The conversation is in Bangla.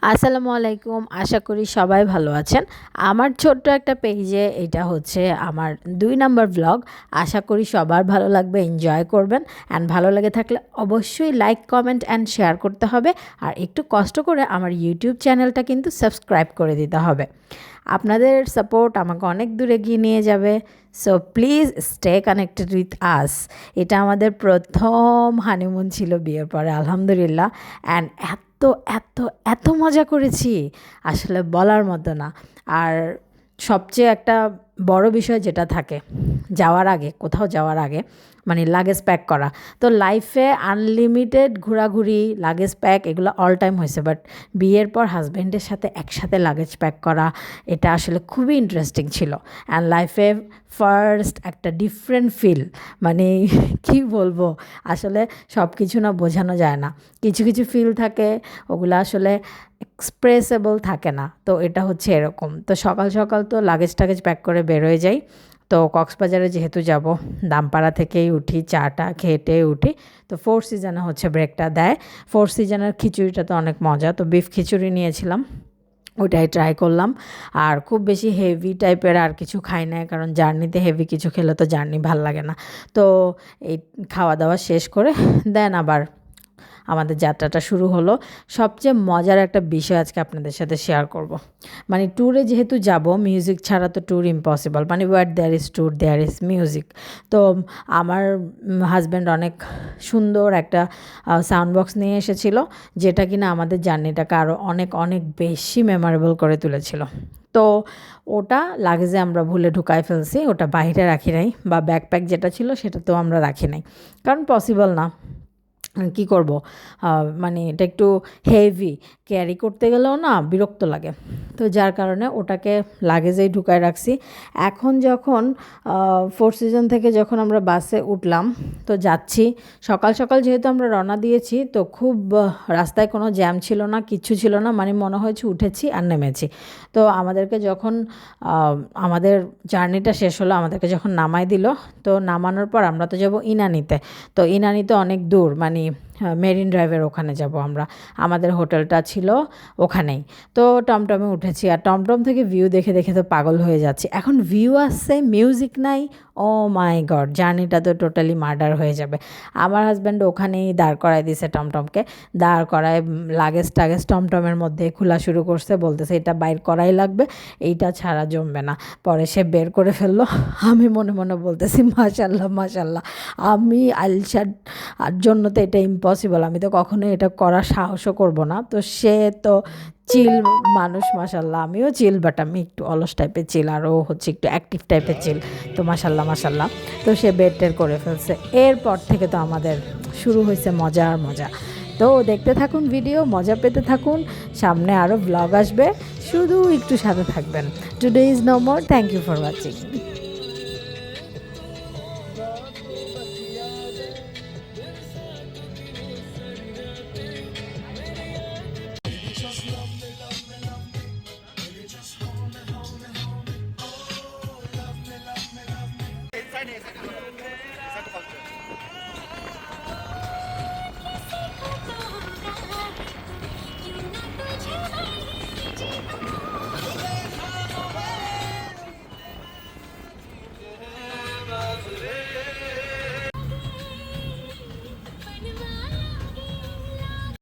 আসসালামু আলাইকুম, আশা করি সবাই ভালো আছেন। আমার ছোট্ট একটা পেজে এটা হচ্ছে আমার ২ নাম্বার ব্লগ। আশা করি সবার ভালো লাগবে, এনজয় করবেন। অ্যান্ড ভালো লেগে থাকলে অবশ্যই লাইক, কমেন্ট অ্যান্ড শেয়ার করতে হবে। আর একটু কষ্ট করে আমার ইউটিউব চ্যানেলটা কিন্তু সাবস্ক্রাইব করে দিতে হবে। আপনাদের সাপোর্ট আমাকে অনেক দূর এগিয়ে নিয়ে যাবে। So please stay connected with us. এটা আমাদের প্রথম হানিমুন ছিল বিয়ের পরে, আলহামদুলিল্লাহ। অ্যান্ড এত এত এত মজা করেছি, আসলে বলার মতো না। আর সবচেয়ে একটা বড় বিষয় যেটা থাকে যাওয়ার আগে, কোথাও যাওয়ার আগে, মানে লাগেজ প্যাক করা। তো লাইফে আনলিমিটেড ঘোরাঘুরি, লাগেজ প্যাক এগুলো অল টাইম হয়েছে, বাট বিয়ের পর হাজব্যান্ডের সাথে একসাথে লাগেজ প্যাক করা এটা আসলে খুবই ইন্টারেস্টিং ছিল। অ্যান্ড লাইফে ফার্স্ট একটা ডিফারেন্ট ফিল, মানে কি বলবো, আসলে সব কিছু না বোঝানো যায় না। কিছু কিছু ফিল থাকে, ওগুলো আসলে এক্সপ্রেসেবল থাকে না। তো এটা হচ্ছে এরকম। তো সকাল সকাল তো লাগেজ টাগেজ প্যাক করে বেরোয় যাই। তো কক্সবাজারে যেহেতু যাব, দামপাড়া থেকেই উঠি, চাটা খেটে উঠি। তো ফোর সিজনে হচ্ছে ব্রেকটা দেয়। ফোর সিজনের খিচুড়িটা তো অনেক মজা, তো বিফ খিচুড়ি নিয়েছিলাম, ওইটাই ট্রাই করলাম। আর খুব বেশি হেভি টাইপের আর কিছু খাই না, কারণ জার্নিতে হেভি কিছু খেলে তো জার্নি ভাল লাগে না। তো এই খাওয়া দাওয়া শেষ করে দেন আবার আমাদের যাত্রাটা শুরু হলো। সবচেয়ে মজার একটা বিষয় আজকে আপনাদের সাথে শেয়ার করব। মানে ট্যুরে যেহেতু যাব, মিউজিক ছাড়া তো ট্যুর ইম্পসিবল, মানে where there is tour there is music. তো আমার হাজব্যান্ড অনেক সুন্দর একটা সাউন্ড বক্স নিয়ে এসেছিল, যেটা কিনা আমাদের জার্নিটাকে আরও অনেক অনেক বেশি মেমোরেবল করে তুলেছিল। তো ওটা লাগেজে আমরা ভুলে ঢুকাই ফেলছি, ওটা বাইরে রাখি নাই, বা ব্যাকপ্যাক যেটা ছিল সেটা তো আমরা রাখি নাই, কারণ পসিবল না। কি করব, মানে এটা একটু হেভি, ক্যারি করতে গেলেও না বিরক্ত লাগে। তো যার কারণে ওটাকে লাগেজেই ঢুকায় রাখছি। এখন যখন ফোর সিজন থেকে যখন আমরা বাসে উঠলাম, তো যাচ্ছি সকাল সকাল, যেহেতু আমরা রওনা দিয়েছি, তো খুব রাস্তায় কোনো জ্যাম ছিল না, কিচ্ছু ছিল না, মানে মনে হয়েছে উঠেছি আর নেমেছি। তো আমাদেরকে যখন আমাদের জার্নিটা শেষ হলো, আমাদেরকে যখন নামাই দিল, তো নামানোর পর আমরা তো যাব ইনানিতে। তো ইনানিতে অনেক দূর, মানে মেরিন ড্রাইভের ওখানে যাব আমরা। আমাদের হোটেলটা ছিল ওখানেই। তো টমটমে উঠেছি, আর টমটম থেকে ভিউ দেখে দেখে তো পাগল হয়ে যাচ্ছি। এখন ভিউ আসছে, মিউজিক নাই, ও মাই গড, জার্নিটা তো টোটালি মার্ডার হয়ে যাবে। আমার হাজব্যান্ড ওখানেই দাঁড় করায় দিছে টমটমকে, দাঁড় করায় লাগেজ টাগেজ টমটমের মধ্যে খোলা শুরু করছে, বলতেছে এটা বাইর করাই লাগবে, এইটা ছাড়া জমবে না। পরে সে বের করে ফেললো। আমি মনে মনে বলতেছি মাশাল্লাহ মাশাল্লাহ, আমি আলসার আর জন্য তো এটা ইম্পসিবল, আমি তো কখনোই এটা করার সাহসও করব না। তো সে তো চিল মানুষ, মাশাল্লাহ, আমিও চিল, বাট আমি একটু অলস টাইপের চিল, আর ও হচ্ছে একটু অ্যাক্টিভ টাইপের চিল। তো মাশাল্লাহ মাশাল্লাহ, তো সে বেড টের করে ফেলছে। এরপর থেকে তো আমাদের শুরু হয়েছে মজা আর মজা। তো দেখতে থাকুন ভিডিও, মজা পেতে থাকুন, সামনে আরও ব্লগ আসবে, শুধু একটু সাথে থাকবেন। Today is no more, thank you for watching.